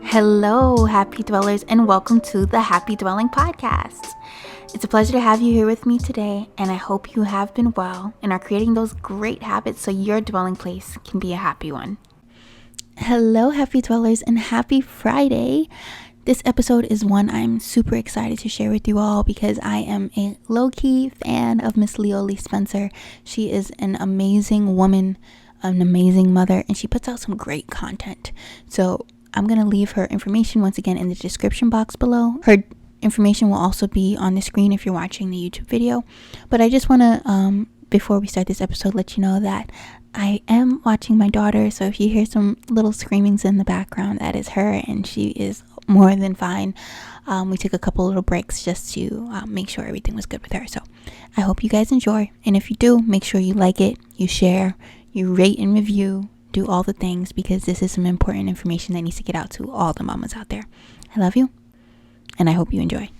Hello, happy dwellers, and welcome to the Happy Dwelling Podcast. It's a pleasure to have you here with me today, and I hope you have been well and are creating those great habits so your dwelling place can be a happy one. Hello, happy dwellers, and happy Friday. This episode is one I'm super excited to share with you all because I am a low-key fan of Miss Loly Spencer. She is an amazing woman, an amazing mother, and she puts out some great content. So I'm going to leave her information once again in the description box below. Her information will also be on the screen if you're watching the YouTube video. But I just want to, before we start this episode, let you know that I am watching my daughter. So if you hear some little screamings in the background, that is her, and she is more than fine. We took a couple little breaks just to make sure everything was good with her. So I hope you guys enjoy. And if you do, make sure you like it, you share, you rate and review. Do all the things because this is some important information that needs to get out to all the mamas out there. I love you and I hope you enjoy.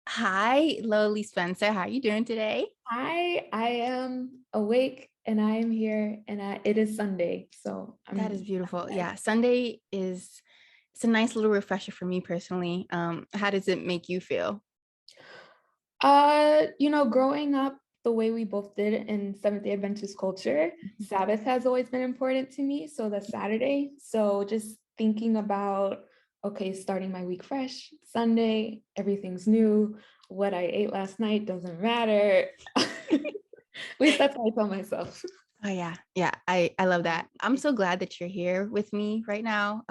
Hi, Loly Spencer. How are you doing today? Hi, I am awake and I am here and it is Sunday. So That is beautiful. Yeah, Sunday it's a nice little refresher for me personally. How does it make you feel? Growing up the way we both did in Seventh-day Adventist culture, Sabbath has always been important to me. So the Saturday. So just thinking about, okay, starting my week fresh, Sunday, everything's new. What I ate last night doesn't matter. At least that's how I tell myself. Oh yeah. I love that. I'm so glad that you're here with me right now.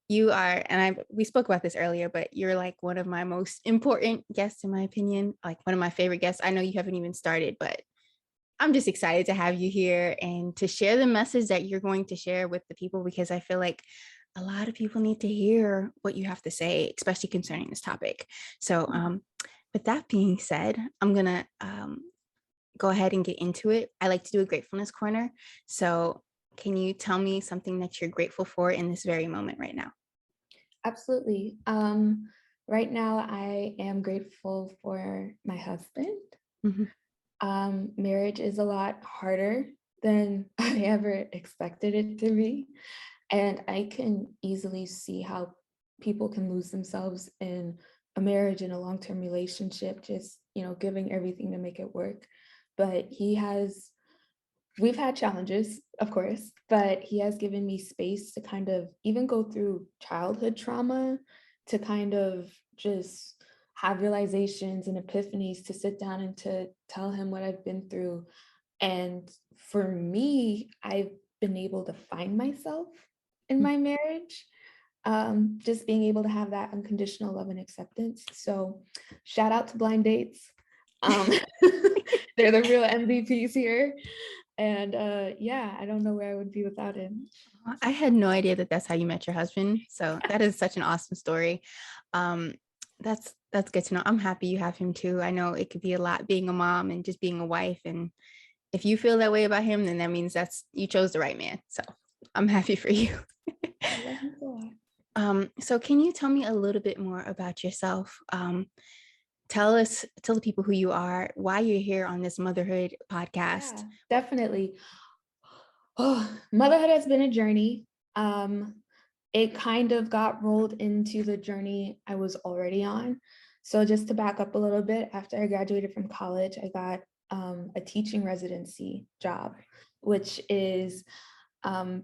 You are, and we spoke about this earlier, but you're like one of my most important guests in my opinion, like one of my favorite guests. I know you haven't even started, but I'm just excited to have you here and to share the message that you're going to share with the people, because I feel like a lot of people need to hear what you have to say, especially concerning this topic. So with that being said, I'm gonna go ahead and get into it. I like to do a gratefulness corner. So can you tell me something that you're grateful for in this very moment right now? Absolutely. Right now I am grateful for my husband. Mhm. Marriage is a lot harder than I ever expected it to be. And I can easily see how people can lose themselves in a marriage and a long-term relationship, just, giving everything to make it work. But we've had challenges, of course, but he has given me space to kind of even go through childhood trauma, to kind of just have realizations and epiphanies, to sit down and to tell him what I've been through. And for me, I've been able to find myself in my marriage, just being able to have that unconditional love and acceptance. So shout out to blind dates. Um, they're the real MVPs here. And yeah, I don't know where I would be without him. I had no idea that that's how you met your husband. So that is such an awesome story. Um, that's good to know. I'm happy you have him too. I know it could be a lot being a mom and just being a wife. And if you feel that way about him, then that means that's you chose the right man. So I'm happy for you. I love him so much. So can you tell me a little bit more about yourself? Tell the people who you are, why you're here on this motherhood podcast. Yeah, definitely. Oh, motherhood has been a journey. Um, it kind of got rolled into the journey I was already on. So just to back up a little bit, after I graduated from college, I got a teaching residency job, which is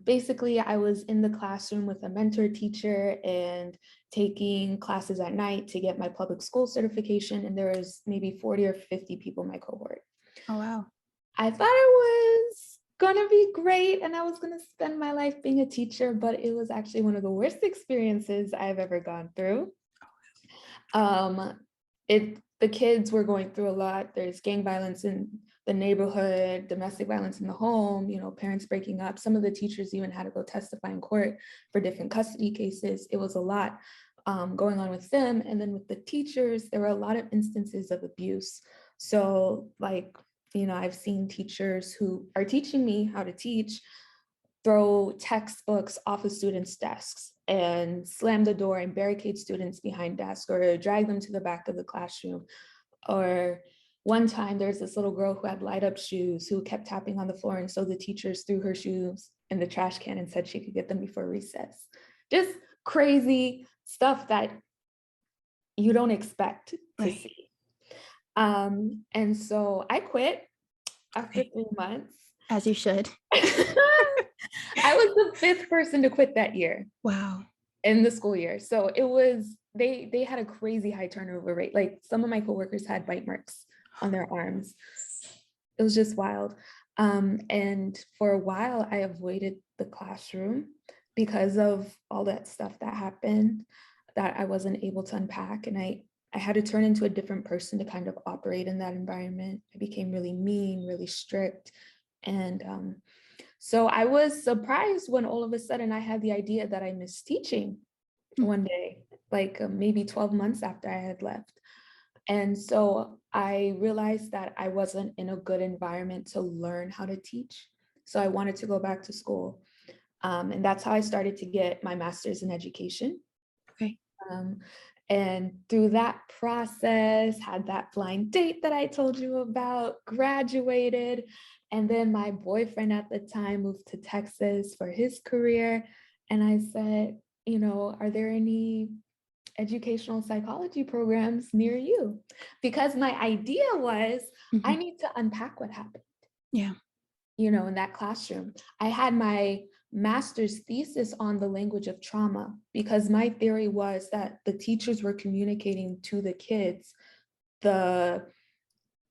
basically I was in the classroom with a mentor teacher and taking classes at night to get my public school certification. And there was maybe 40 or 50 people in my cohort. Oh wow. I thought it was gonna be great and I was gonna spend my life being a teacher, but it was actually one of the worst experiences I've ever gone through. Um, the kids were going through a lot. There's gang violence in the neighborhood, domestic violence in the home, parents breaking up. Some of the teachers even had to go testify in court for different custody cases. It was a lot going on with them. And then with the teachers, there were a lot of instances of abuse. So like, I've seen teachers who are teaching me how to teach throw textbooks off of students' desks and slam the door and barricade students behind desks or drag them to the back of the classroom or One time there's this little girl who had light up shoes who kept tapping on the floor. And so the teachers threw her shoes in the trash can and said she could get them before recess. Just crazy stuff that you don't expect to Right. see. And so I quit after Okay. 3 months. As you should. I was the fifth person to quit that year Wow. in the school year. So it was, they had a crazy high turnover rate. Like some of my coworkers had bite marks on their arms. It was just wild. And for a while, I avoided the classroom because of all that stuff that happened that I wasn't able to unpack. And I had to turn into a different person to kind of operate in that environment. I became really mean, really strict. And so I was surprised when all of a sudden I had the idea that I missed teaching one day, like maybe 12 months after I had left. And so I realized that I wasn't in a good environment to learn how to teach. So I wanted to go back to school. And that's how I started to get my master's in education. Okay. Um, and through that process, had that blind date that I told you about, graduated. And then my boyfriend at the time moved to Texas for his career. And I said, are there any educational psychology programs near you? Because my idea was I need to unpack what happened, Yeah. in that classroom. I had my master's thesis on the language of trauma because my theory was that the teachers were communicating to the kids the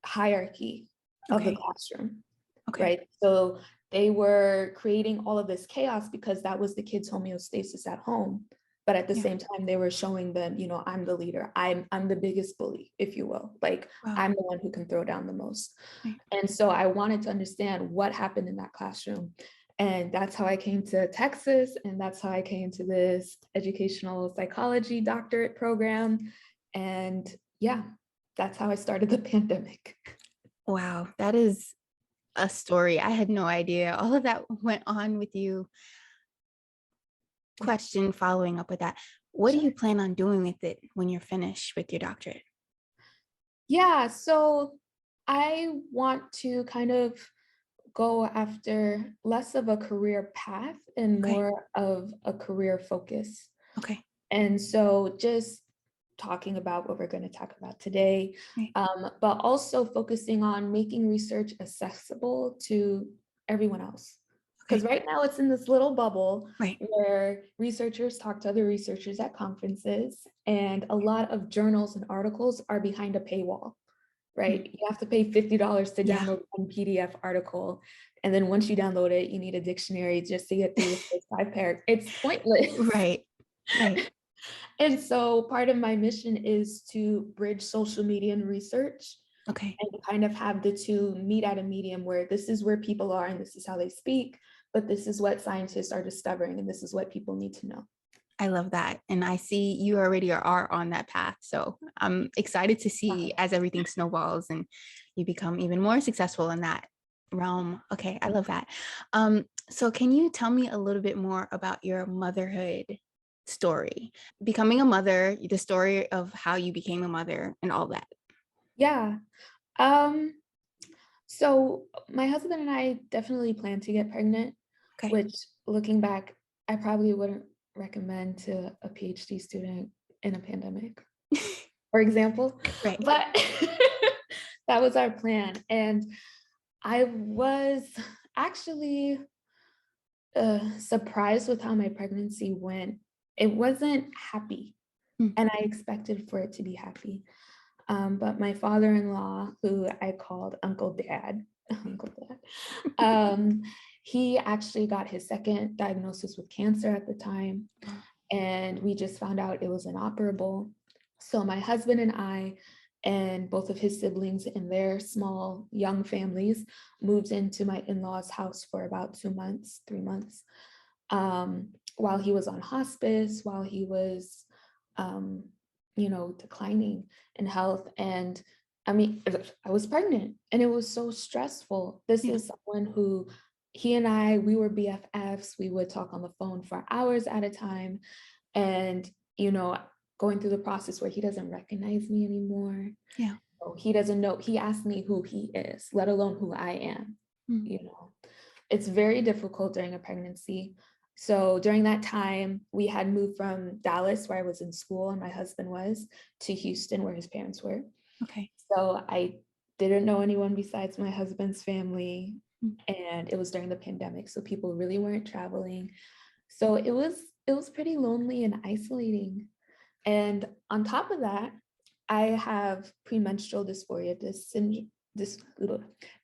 hierarchy of the Okay. classroom, Okay. right? So they were creating all of this chaos because that was the kids' homeostasis at home. But at the Yeah. same time, they were showing them, I'm the leader. I'm the biggest bully, if you will. Like Wow. I'm the one who can throw down the most. Right. And so I wanted to understand what happened in that classroom. And that's how I came to Texas. And that's how I came to this educational psychology doctorate program. And yeah, that's how I started the pandemic. Wow. That is a story. I had no idea all of that went on with you. Yeah, Question following up with that. What do sure. you plan on doing with it when you're finished with your doctorate? Yeah, so I want to kind of go after less of a career path and Okay. more of a career focus. Okay. And so just talking about what we're going to talk about today, Right. but also focusing on making research accessible to everyone else. Because Okay. right now it's in this little bubble Right. where researchers talk to other researchers at conferences, and a lot of journals and articles are behind a paywall, Mm. right? You have to pay $50 to Yeah. download one PDF article. And then once you download it, you need a dictionary just to get through the first 5 paragraphs. It's pointless. Right. Right. And so part of my mission is to bridge social media and research Okay. and kind of have the two meet at a medium where this is where people are and this is how they speak, but this is what scientists are discovering and this is what people need to know. I love that. And I see you already are on that path. So I'm excited to see as everything snowballs and you become even more successful in that realm. Okay, I love that. So can you tell me a little bit more about your motherhood story? Becoming a mother, the story of how you became a mother and all that. Yeah. Um, so my husband and I definitely plan to get pregnant, Okay. which looking back, I probably wouldn't recommend to a PhD student in a pandemic, for example, Right. but that was our plan. And I was actually surprised with how my pregnancy went. It wasn't happy, Mm. and I expected for it to be happy. But my father-in-law, who I called Uncle Dad, Uncle Dad, he actually got his second diagnosis with cancer at the time, and we just found out it was inoperable. So my husband and I and both of his siblings and their small young families moved into my in-laws' house for about 2 months, 3 months, while he was on hospice, while he was, um, declining in health. And I mean, I was pregnant and it was so stressful. This Yeah. is someone who he and I, we were BFFs. We would talk on the phone for hours at a time. And, going through the process where he doesn't recognize me anymore. Yeah. So he doesn't know. He asked me who he is, let alone who I am. Mm. You know, it's very difficult during a pregnancy. So during that time, we had moved from Dallas, where I was in school and my husband was, to Houston, where his parents were. Okay. So I didn't know anyone besides my husband's family. Mm. And it was during the pandemic, so people really weren't traveling. So it was pretty lonely and isolating. And on top of that, I have premenstrual dysphoria,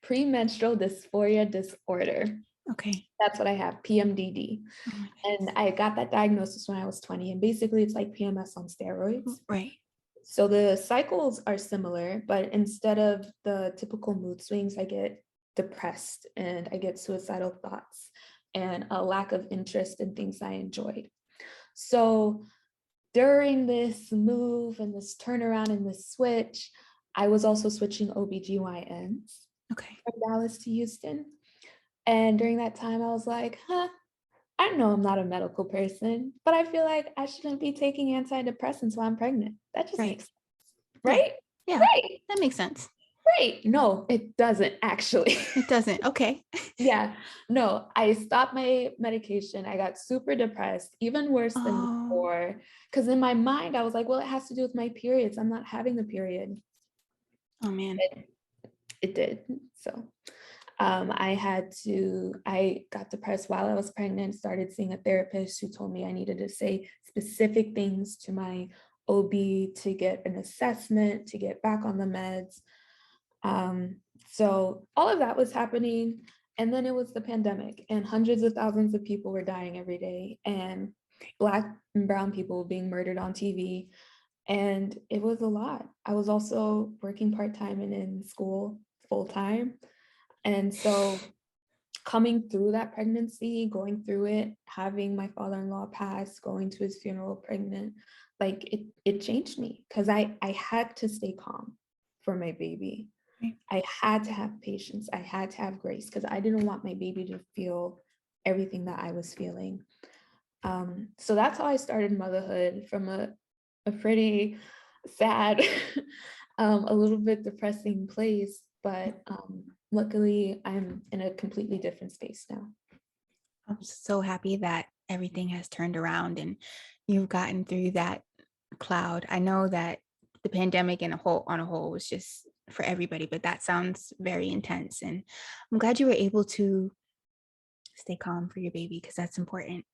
premenstrual dysphoria disorder. Okay. That's what I have, PMDD. Oh my And goodness. I got that diagnosis when I was 20. And basically, it's like PMS on steroids. Right. So the cycles are similar, but instead of the typical mood swings, I get depressed and I get suicidal thoughts and a lack of interest in things I enjoyed. So during this move and this turnaround and this switch, I was also switching OBGYNs Okay. from Dallas to Houston. And during that time, I was like, I know I'm not a medical person, but I feel like I shouldn't be taking antidepressants while I'm pregnant. That just Right. makes sense, Yeah. right? Yeah. Right, That makes sense. right. No, it doesn't actually. It doesn't. Okay. Yeah, no, I stopped my medication. I got super depressed, even worse than Oh. before. Because in my mind, I was like, well, it has to do with my periods. I'm not having the period. Oh man. It did. So I got depressed while I was pregnant, started seeing a therapist who told me I needed to say specific things to my OB to get an assessment, to get back on the meds. So all of that was happening. And then it was the pandemic, and hundreds of thousands of people were dying every day, and Black and brown people being murdered on TV. And it was a lot. I was also working part-time and in school full-time. And so coming through that pregnancy, going through it, having my father-in-law pass, going to his funeral pregnant, like it changed me because I had to stay calm for my baby. Right. I had to have patience. I had to have grace because I didn't want my baby to feel everything that I was feeling. So that's how I started motherhood, from a pretty sad, a little bit depressing place, but luckily I'm in a completely different space now. I'm so happy that everything has turned around and you've gotten through that cloud. I know that the pandemic on a whole was just for everybody, but that sounds very intense. And I'm glad you were able to stay calm for your baby because that's important.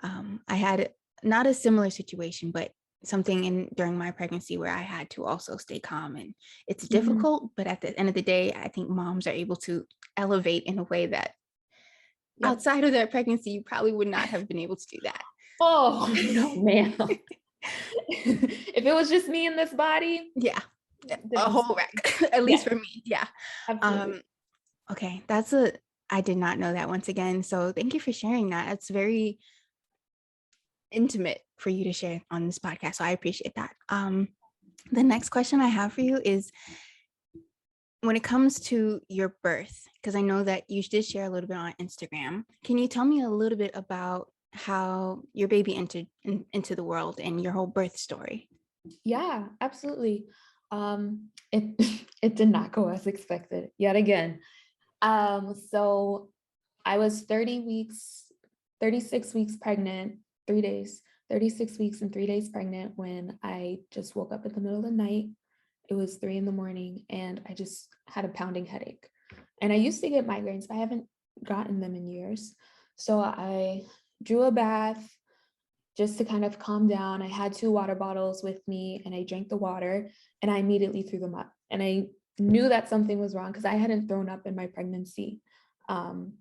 I had not a similar situation, but something in during my pregnancy where I had to also stay calm, and it's Mhm. difficult, but at the end of the day, I think moms are able to elevate in a way that Yep. outside of their pregnancy, you probably would not have been able to do that. Oh no, man. If it was just me in this body, Yeah, a different whole story. wreck, at least Yes, for me. Yeah. absolutely. Um, okay, I did not know that once again. So thank you for sharing that. It's very intimate for you to share on this podcast. So I appreciate that. The next question I have for you is when it comes to your birth, because I know that you did share a little bit on Instagram. Can you tell me a little bit about how your baby entered into the world and your whole birth story? Yeah, absolutely. It it did not go as expected yet again. So I was 30 weeks, 36 weeks pregnant, 3 days, 36 weeks and 3 days pregnant when I just woke up in the middle of the night. It was 3 in the morning and I just had a pounding headache. And I used to get migraines, but I haven't gotten them in years. So I drew a bath just to kind of calm down. I had 2 water bottles with me and I drank the water and I immediately threw them up. And I knew that something was wrong because I hadn't thrown up in my pregnancy. Um,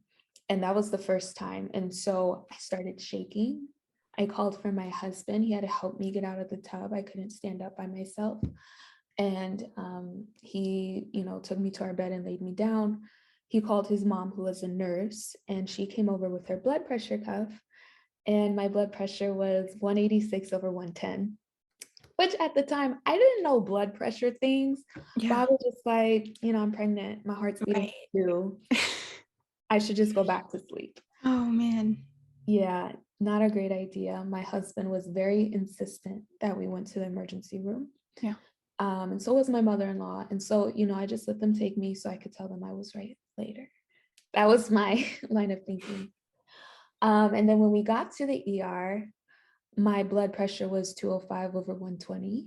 and that was the first time. And so I started shaking. I called for my husband. He had to help me get out of the tub. I couldn't stand up by myself. And he, took me to our bed and laid me down. He called his mom, who was a nurse, and she came over with her blood pressure cuff, and my blood pressure was 186 over 110, which at the time I didn't know blood pressure things, but I Yeah, was just like, I'm pregnant, my heart's beating right. too. I should just go back to sleep. Oh man. Yeah, not a great idea. My husband was very insistent that we went to the emergency room. Yeah. And so was my mother-in-law. And so, I just let them take me so I could tell them I was right later. That was my line of thinking. And then when we got to the ER, my blood pressure was 205 over 120.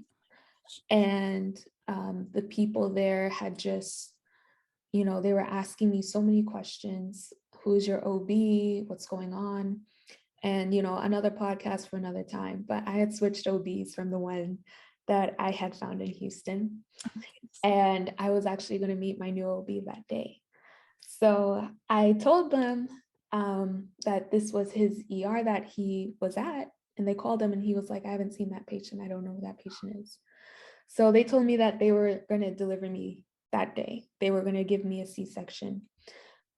And the people there had just, they were asking me so many questions. Who's your OB? What's going on? And, another podcast for another time. But I had switched OBs from the one that I had found in Houston. And I was actually going to meet my new OB that day. So I told them that this was his ER that he was at. And they called him and he was like, I haven't seen that patient. I don't know who that patient is. So they told me that they were going to deliver me that day. They were going to give me a C-section.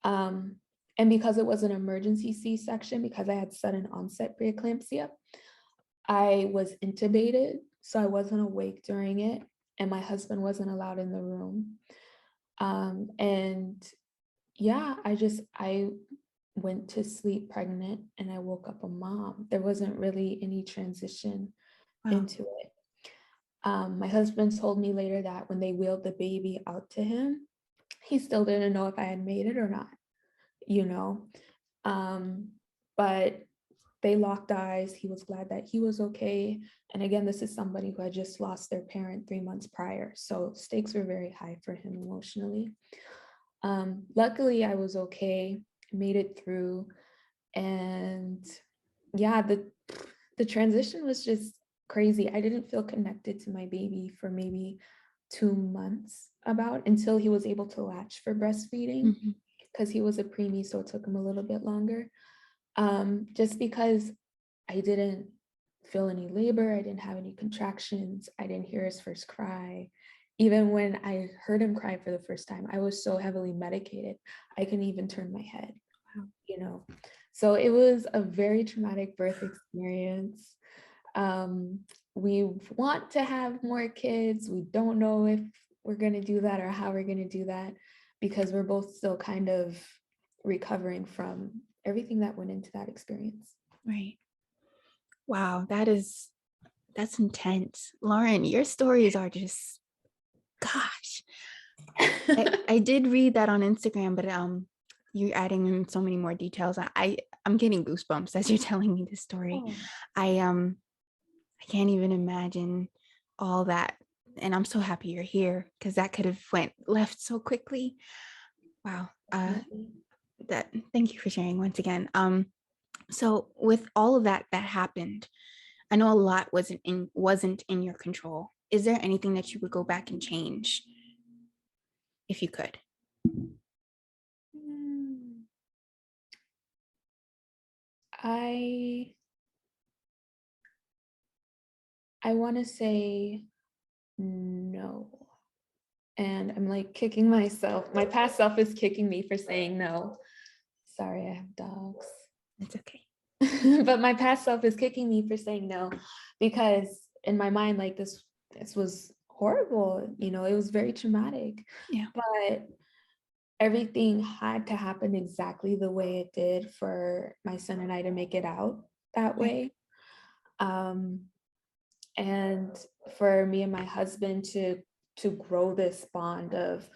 And because it was an emergency C-section, because I had sudden onset preeclampsia, I was intubated. So I wasn't awake during it. And my husband wasn't allowed in the room. And yeah, I went to sleep pregnant and I woke up a mom. There wasn't really any transition into it. My husband told me later that when they wheeled the baby out to him, he still didn't know if I had made it or not, but they locked eyes. He was glad that he was okay. And again, this is somebody who had just lost their parent 3 months prior. So stakes were very high for him emotionally. Luckily, I was okay, made it through. And yeah, the transition was just crazy. I didn't feel connected to my baby for maybe 2 months until he was able to latch for breastfeeding, because he was a preemie, so it took him a little bit longer. Just because I didn't feel any labor, I didn't have any contractions, I didn't hear his first cry. Even when I heard him cry for the first time, I was so heavily medicated, I couldn't even turn my head. Wow. So it was a very traumatic birth experience. We want to have more kids. We don't know if we're going to do that or how we're going to do that, because we're both still kind of recovering from everything that went into that experience. Right. Wow, that's intense. Lauren, your stories are just, gosh. I did read that on Instagram, but you're adding in so many more details. I'm getting goosebumps as you're telling me this story. Oh. I can't even imagine all that. And I'm so happy you're here, because that could have went left so quickly. Wow. Thank you for sharing once again. So with all of that happened, I know a lot wasn't in your control. Is there anything that you would go back and change if you could? I want to say no. And I'm like kicking myself. My past self is kicking me for saying no. Sorry, I have dogs. It's okay. But my past self is kicking me for saying no, because in my mind, like this was horrible. It was very traumatic. Yeah. But everything had to happen exactly the way it did for my son and I to make it out that way. And for me and my husband to grow this bond of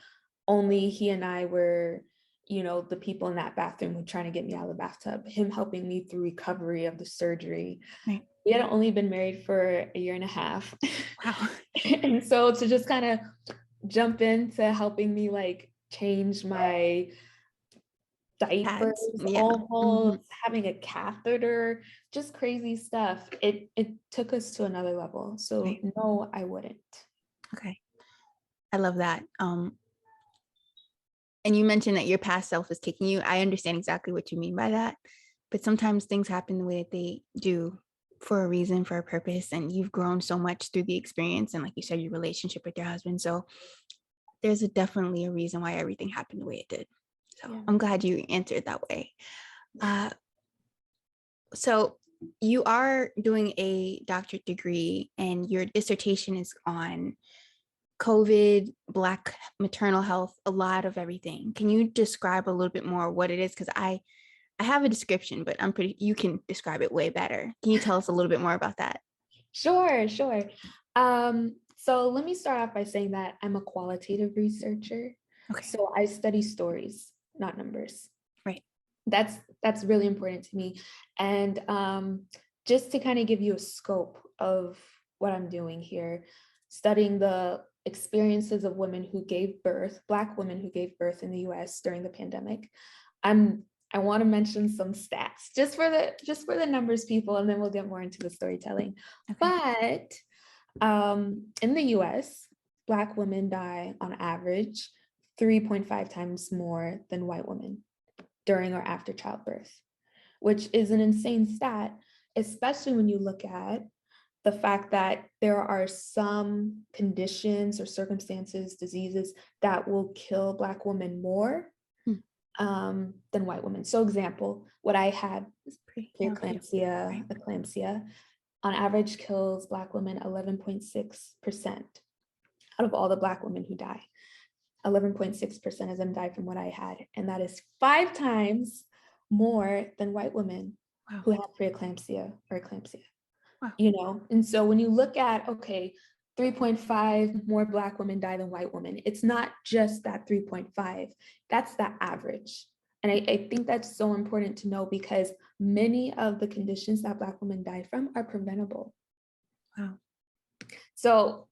only he and I were, the people in that bathroom who trying to get me out of the bathtub, him helping me through recovery of the surgery. Right. We had only been married for 1.5 years. Wow. And so to just kind of jump into helping me like change my diapers, almost having a catheter, just crazy stuff. It took us to another level. So right. No, I wouldn't. Okay. I love that. And you mentioned that your past self is kicking you. I understand exactly what you mean by that. But sometimes things happen the way that they do for a reason, for a purpose. And you've grown so much through the experience. And like you said, your relationship with your husband. So there's definitely a reason why everything happened the way it did. So yeah. I'm glad you answered that way. So you are doing a doctorate degree and your dissertation is on COVID, Black maternal health, a lot of everything. Can you describe a little bit more what it is? Because I have a description, but you can describe it way better. Can you tell us a little bit more about that? Sure. So let me start off by saying that I'm a qualitative researcher. Okay. So I study stories, not numbers. Right. That's really important to me. And just to kind of give you a scope of what I'm doing here, studying the experiences of women who gave birth, Black women who gave birth in the US during the pandemic. I want to mention some stats just for the numbers, people, and then we'll get more into the storytelling. Okay. But in the US, Black women die on average 3.5 times more than white women during or after childbirth, which is an insane stat, especially when you look at the fact that there are some conditions or circumstances, diseases that will kill Black women more Hmm. Than white women. So example, what I had, Yeah, okay. Right. eclampsia, on average kills Black women 11.6% out of all the Black women who die. 11.6% of them die from what I had. And that is 5 times more than white women Wow. who have preeclampsia or eclampsia. Wow. You know, and so when you look at, okay, 3.5 more Black women die than white women, it's not just that 3.5, that's the average. And I think that's so important to know because many of the conditions that Black women die from are preventable. Wow. So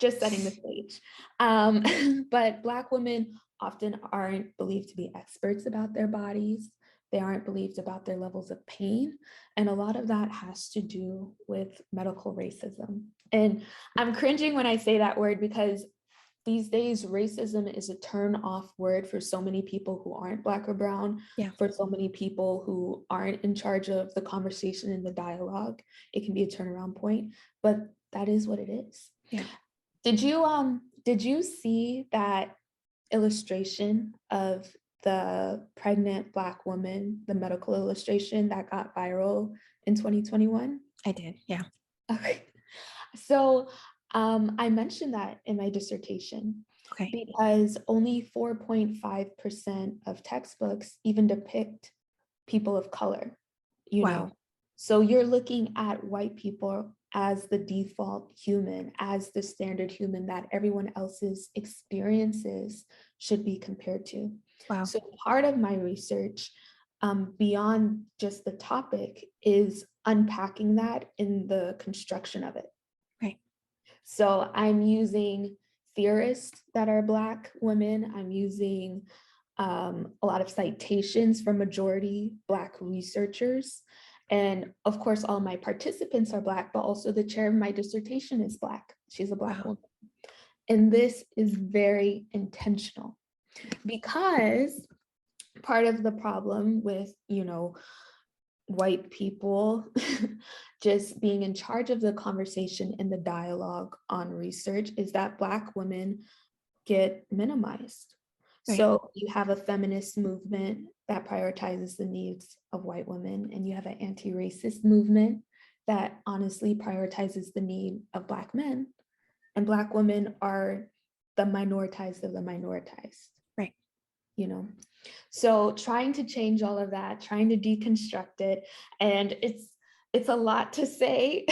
just setting the stage. But Black women often aren't believed to be experts about their bodies. They aren't believed about their levels of pain. And a lot of that has to do with medical racism. And I'm cringing when I say that word because these days, racism is a turn off word for so many people who aren't Black or brown, Yeah. for so many people who aren't in charge of the conversation and the dialogue. It can be a turnaround point, but that is what it is. Yeah. Did you see that illustration of the pregnant Black woman, the medical illustration that got viral in 2021? I did. Yeah. Okay. So I mentioned that in my dissertation Okay. because only 4.5% of textbooks even depict people of color, you Wow. know. So you're looking at white people as the default human, as the standard human that everyone else's experiences should be compared to. Wow. So part of my research, beyond just the topic, is unpacking that in the construction of it. Right. So I'm using theorists that are Black women. I'm using a lot of citations from majority Black researchers. And of course, all my participants are Black, but also the chair of my dissertation is Black. She's a Black Wow. woman. And this is very intentional because part of the problem with, you know, white people just being in charge of the conversation and the dialogue on research is that Black women get minimized. Right. So you have a feminist movement that prioritizes the needs of white women, and you have an anti-racist movement that honestly prioritizes the need of Black men. And Black women are the minoritized of the minoritized. Right. You know, so trying to change all of that, trying to deconstruct it, and it's a lot to say.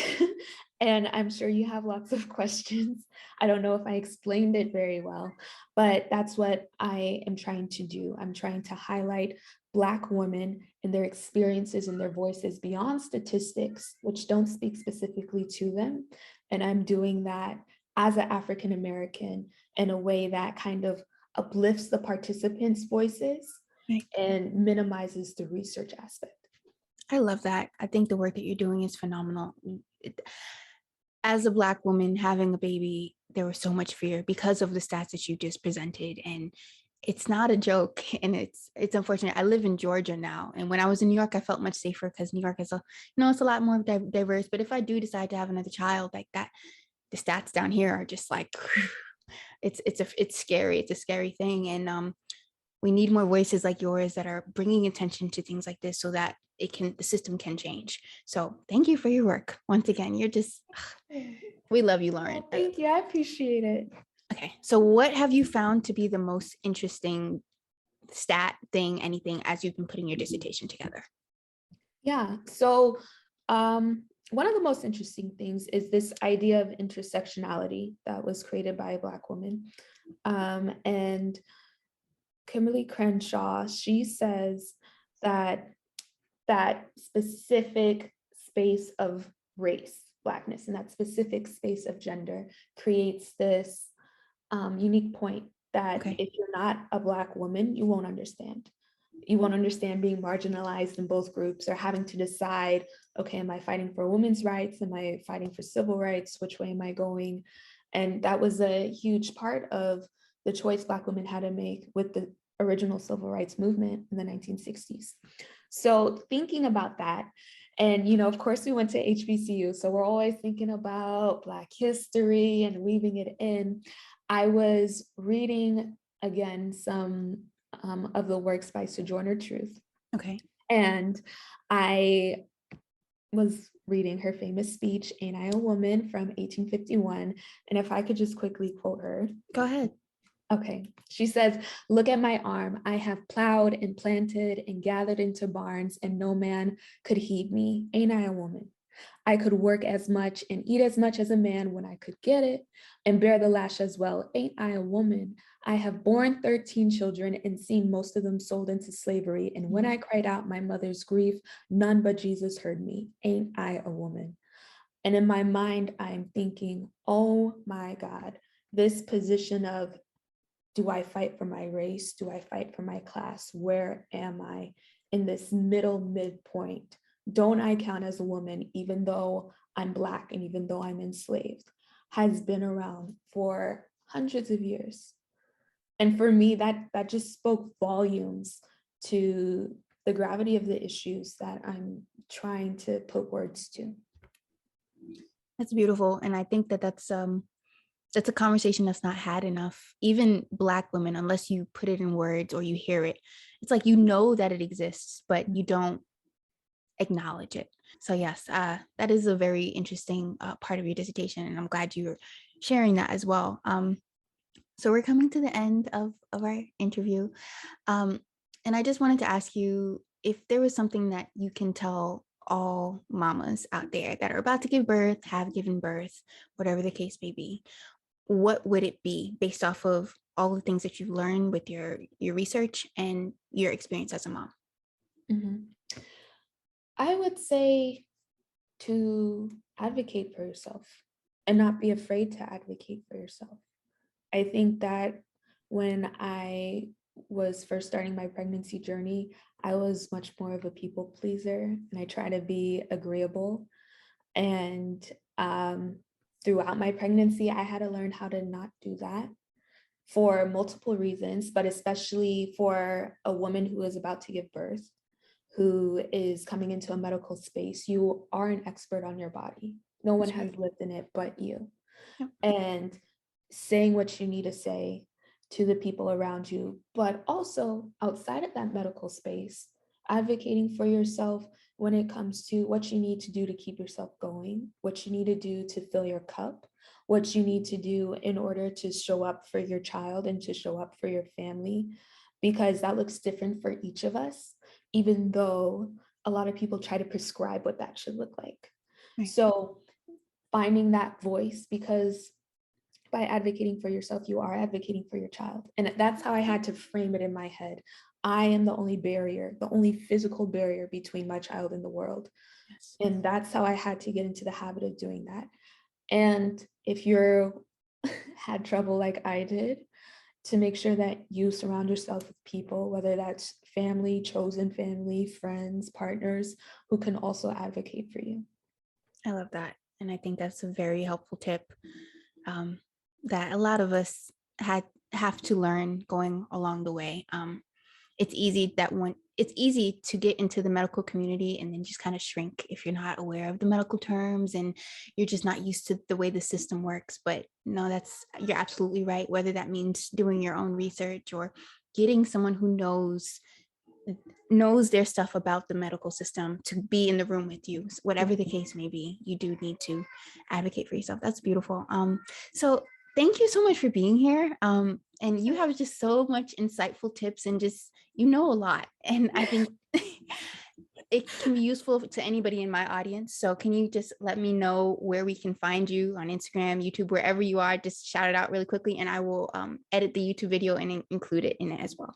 And I'm sure you have lots of questions. I don't know if I explained it very well, but that's what I am trying to do. I'm trying to highlight Black women and their experiences and their voices beyond statistics, which don't speak specifically to them. And I'm doing that as an African American in a way that kind of uplifts the participants' voices Right. and minimizes the research aspect. I love that. I think the work that you're doing is phenomenal. As a Black woman having a baby, there was so much fear because of the stats that you just presented. And it's not a joke. And it's unfortunate. I live in Georgia now. And when I was in New York, I felt much safer because New York is it's a lot more diverse. But if I do decide to have another child like that, the stats down here are just like, it's scary. It's a scary thing. And we need more voices like yours that are bringing attention to things like this so that the system can change. So thank you for your work. Once again, you're just, we love you, Lauren. Oh, thank you. I appreciate it. Okay. So what have you found to be the most interesting stat thing, anything as you've been putting your dissertation together? Yeah. So one of the most interesting things is this idea of intersectionality that was created by a Black woman. And Kimberly Crenshaw, she says that that specific space of race, Blackness, and that specific space of gender creates this unique point that Okay. if you're not a Black woman, you won't understand. You won't understand being marginalized in both groups or having to decide, okay, am I fighting for women's rights? Am I fighting for civil rights? Which way am I going? And that was a huge part of the choice Black women had to make with the original civil rights movement in the 1960s. So thinking about that, and of course, we went to HBCU, so we're always thinking about Black history and weaving it in. I was reading again some of the works by Sojourner Truth. Okay. And I was reading her famous speech, Ain't I a Woman, from 1851. And if I could just quickly quote her. Go ahead. Okay. She says, look at my arm. I have plowed and planted and gathered into barns, and no man could heed me. Ain't I a woman? I could work as much and eat as much as a man when I could get it, and bear the lash as well. Ain't I a woman? I have borne 13 children and seen most of them sold into slavery. And when I cried out my mother's grief, none but Jesus heard me. Ain't I a woman? And in my mind, I'm thinking, oh my God, this position of, do I fight for my race? Do I fight for my class? Where am I in this midpoint? Don't I count as a woman, even though I'm Black and even though I'm enslaved? Has been around for hundreds of years. And for me, that just spoke volumes to the gravity of the issues that I'm trying to put words to. That's beautiful. And I think that that's a conversation that's not had enough. Even Black women, unless you put it in words or you hear it, it's like you know that it exists, but you don't acknowledge it. So yes, that is a very interesting part of your dissertation, and I'm glad you're sharing that as well. So we're coming to the end of our interview, and I just wanted to ask you if there was something that you can tell all mamas out there that are about to give birth, have given birth, whatever the case may be. What would it be based off of all the things that you've learned with your research and your experience as a mom? Mhm. I would say to advocate for yourself and not be afraid to advocate for yourself. I think that when I was first starting my pregnancy journey, I was much more of a people pleaser and I try to be agreeable. And throughout my pregnancy, I had to learn how to not do that for multiple reasons, but especially for a woman who is about to give birth, who is coming into a medical space. You are an expert on your body. No one That's right. has lived in it but you. Yep. And saying what you need to say to the people around you, but also outside of that medical space, advocating for yourself when it comes to what you need to do to keep yourself going, what you need to do to fill your cup, what you need to do in order to show up for your child and to show up for your family, because that looks different for each of us, even though a lot of people try to prescribe what that should look like. Right. So finding that voice, because by advocating for yourself, you are advocating for your child. And that's how I had to frame it in my head. I am the only barrier, the only physical barrier between my child and the world. Yes. And that's how I had to get into the habit of doing that. And if you're had trouble like I did, to make sure that you surround yourself with people, whether that's family, chosen family, friends, partners, who can also advocate for you. I love that. And I think that's a very helpful tip um, that a lot of us have to learn going along the way. It's easy it's easy to get into the medical community and then just kind of shrink if you're not aware of the medical terms and you're just not used to the way the system works. But no, you're absolutely right. Whether that means doing your own research or getting someone who knows their stuff about the medical system to be in the room with you, whatever the case may be, you do need to advocate for yourself. That's beautiful. So thank you so much for being here. And you have just so much insightful tips and just, you know, a lot. And I think it can be useful to anybody in my audience. So can you just let me know where we can find you on Instagram, YouTube, wherever you are? Just shout it out really quickly, and I will edit the YouTube video and include it in it as well.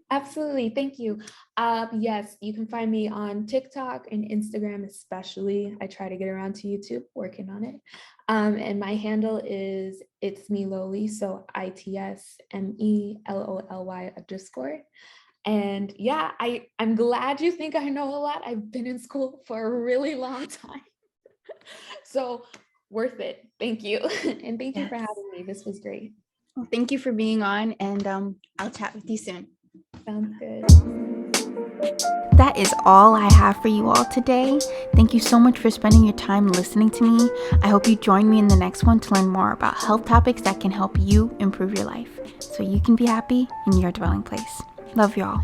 Absolutely. Thank you. Yes, you can find me on TikTok and Instagram, especially. I try to get around to YouTube, working on it. And my handle is It's Me Loly, so ITSMELOLY_. And yeah, I'm glad you think I know a lot. I've been in school for a really long time. So worth it. Thank you. And thank you for having me. This was great. Well, thank you for being on, and I'll chat with you soon. Sounds good. That is all I have for you all today. Thank you so much for spending your time listening to me. I hope you join me in the next one to learn more about health topics that can help you improve your life so you can be happy in your dwelling place. Love y'all.